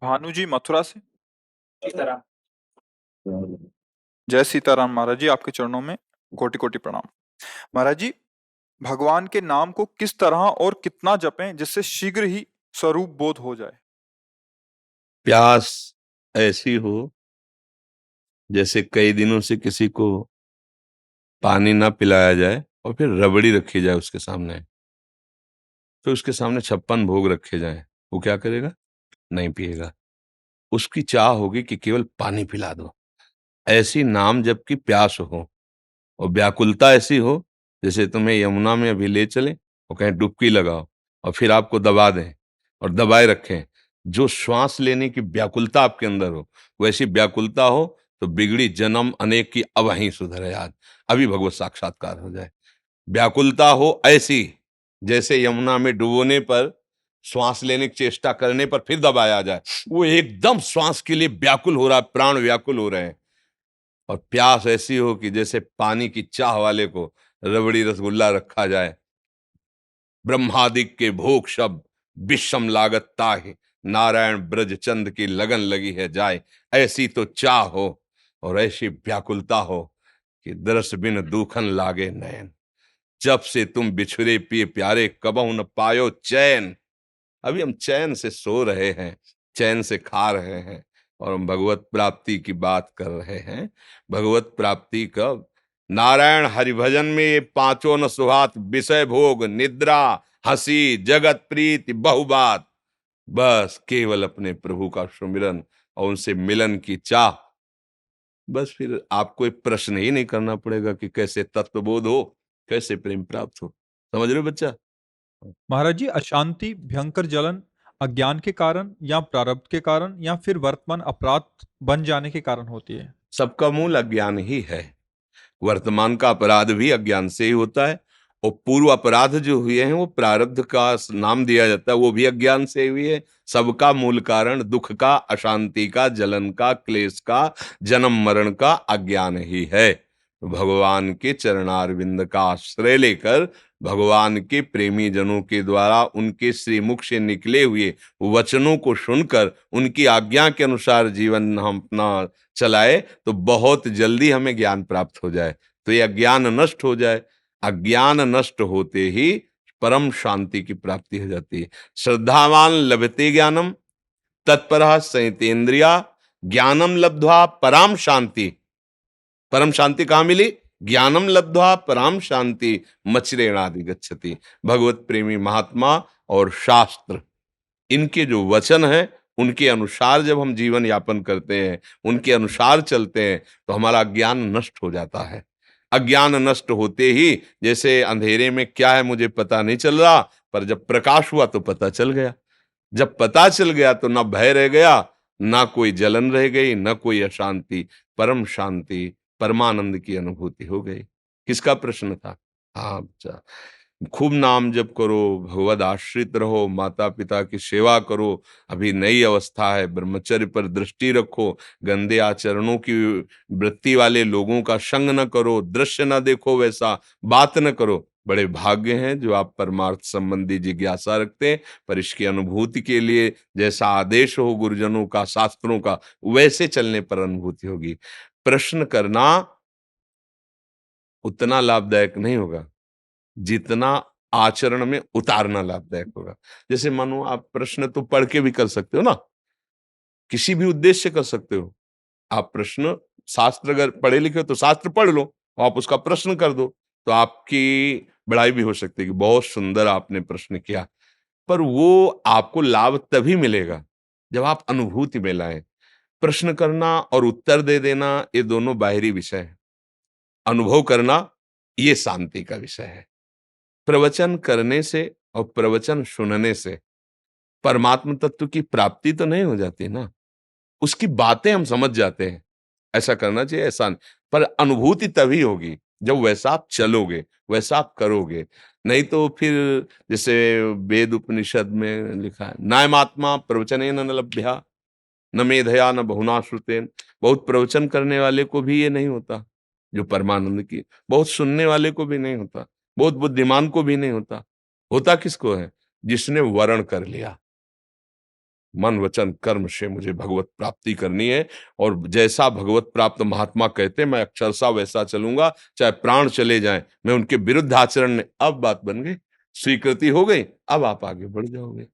भानु जी मथुरा से। इस तरह। जय सीताराम महाराज जी, आपके चरणों में कोटि कोटि प्रणाम। महाराज जी, भगवान के नाम को किस तरह और कितना जपें जिससे शीघ्र ही स्वरूप बोध हो जाए? प्यास ऐसी हो जैसे कई दिनों से किसी को पानी ना पिलाया जाए और फिर रबड़ी रखी जाए उसके सामने, फिर उसके सामने 56 भोग रखे जाएं, वो क्या करेगा? नहीं पिएगा। उसकी चाह होगी कि केवल पानी पिला दो। ऐसी नाम जबकि प्यास हो और व्याकुलता ऐसी हो जैसे तुम्हें यमुना में अभी ले चले और कहें डुबकी लगाओ और फिर आपको दबा दें और दबाए रखें। जो श्वास लेने की व्याकुलता आपके अंदर हो, वैसी व्याकुलता हो तो बिगड़ी जन्म अनेक की अब वहीं सुधरे आज, अभी भगवत साक्षात्कार हो जाए। व्याकुलता हो ऐसी जैसे यमुना में डुबोने पर श्वास लेने की चेष्टा करने पर फिर दबाया जाए, वो एकदम श्वास के लिए व्याकुल हो रहा है, प्राण व्याकुल हो रहे हैं। और प्यास ऐसी हो कि जैसे पानी की चाह वाले को रबड़ी रसगुल्ला रखा जाए। ब्रह्मादिक के भोग शब्द विषम लागत ताहि, नारायण ब्रज चंद की लगन लगी है जाए। ऐसी तो चाह हो और ऐसी व्याकुलता हो कि दरस बिन दूखन लागे नयन। जब से तुम बिछुरे पिए प्यारे कबहु न पायो चैन। अभी हम चैन से सो रहे हैं, चैन से खा रहे हैं और हम भगवत प्राप्ति की बात कर रहे हैं। भगवत प्राप्ति कब? नारायण हरिभजन में ये पांचों न सुहात, विषय भोग निद्रा हंसी जगत प्रीति बहुबात। बस केवल अपने प्रभु का सुमिरन और उनसे मिलन की चाह। बस फिर आपको एक प्रश्न ही नहीं करना पड़ेगा कि कैसे तत्वबोध हो, कैसे प्रेम प्राप्त हो। समझ रहे हो बच्चा? महाराज जी, अशांति, भयंकर जलन अज्ञान के कारण या प्रारब्ध के कारण या फिर वर्तमान अपराध बन जाने के कारण होती है? सबका मूल अज्ञान ही है। वर्तमान का अपराध भी अज्ञान से ही होता है और पूर्व अपराध जो हुए हैं वो प्रारब्ध का नाम दिया जाता है, वो भी अज्ञान से हुई है। सबका मूल कारण दुख का, अशांति का, जलन का, क्लेश का, जन्म मरण का अज्ञान ही है। भगवान के चरणारविंद का आश्रय लेकर भगवान के प्रेमी जनों के द्वारा उनके श्रीमुख से निकले हुए वचनों को सुनकर उनकी आज्ञा के अनुसार जीवन हम अपना चलाए तो बहुत जल्दी हमें ज्ञान प्राप्त हो जाए, तो ये अज्ञान नष्ट हो जाए। अज्ञान नष्ट होते ही परम शांति की प्राप्ति हो जाती है। श्रद्धावान लभते ज्ञानम तत्परः संयतेन्द्रिया, ज्ञानम लब्ध्वा पराम शांति। परम शांति कहाँ मिली? ज्ञानम लब्ध्वा पराम शांति मचिरेणादि गच्छति। भगवत प्रेमी महात्मा और शास्त्र, इनके जो वचन हैं उनके अनुसार जब हम जीवन यापन करते हैं, उनके अनुसार चलते हैं तो हमारा ज्ञान नष्ट हो जाता है। अज्ञान नष्ट होते ही जैसे अंधेरे में क्या है मुझे पता नहीं चल रहा, पर जब प्रकाश हुआ तो पता चल गया। जब पता चल गया तो ना भय रह गया, ना कोई जलन रह गई, ना कोई अशांति। परम शांति, परमानंद की अनुभूति हो गई। किसका प्रश्न था? हाँ अच्छा। खूब नाम जप करो, भगवद आश्रित रहो, माता पिता की सेवा करो। अभी नई अवस्था है, ब्रह्मचर्य पर दृष्टि रखो, गंदे आचरणों की वृत्ति वाले लोगों का संग न करो, दृश्य न देखो, वैसा बात न करो। बड़े भाग्य हैं जो आप परमार्थ संबंधी जिज्ञासा रखते हैं, पर इसकी अनुभूति के लिए जैसा आदेश हो गुरुजनों का, शास्त्रों का, वैसे चलने पर अनुभूति होगी। प्रश्न करना उतना लाभदायक नहीं होगा जितना आचरण में उतारना लाभदायक होगा। जैसे मानो आप प्रश्न तो पढ़ के भी कर सकते हो ना, किसी भी उद्देश्य से कर सकते हो। आप प्रश्न, शास्त्र अगर पढ़े लिखे हो तो शास्त्र पढ़ लो, आप उसका प्रश्न कर दो, तो आपकी बड़ाई भी हो सकती है कि बहुत सुंदर आपने प्रश्न किया। पर वो आपको लाभ तभी मिलेगा जब आप अनुभूति में लाएं। प्रश्न करना और उत्तर दे देना ये दोनों बाहरी विषय है। अनुभव करना ये शांति का विषय है। प्रवचन करने से और प्रवचन सुनने से परमात्म तत्व की प्राप्ति तो नहीं हो जाती ना, उसकी बातें हम समझ जाते हैं। ऐसा करना चाहिए, ऐसा नहीं। पर अनुभूति तभी होगी जब वैसा आप चलोगे, वैसा आप करोगे। नहीं तो फिर जैसे वेद उपनिषद में लिखा है, नायमात्मा प्रवचनेन न लभ्या न मेधया न बहुना श्रुतेन। बहुत प्रवचन करने वाले को भी ये नहीं होता जो परमानंद की, बहुत सुनने वाले को भी नहीं होता, बहुत बुद्धिमान को भी नहीं होता। होता किसको है? जिसने वर्ण कर लिया, मन वचन कर्म से मुझे भगवत प्राप्ति करनी है, और जैसा भगवत प्राप्त महात्मा कहते हैं मैं अक्षरशः वैसा चलूंगा, चाहे प्राण चले जाएं, मैं उनके विरुद्ध आचरण नहीं। अब बात बन गई, स्वीकृति हो गई, अब आप आगे बढ़ जाओगे।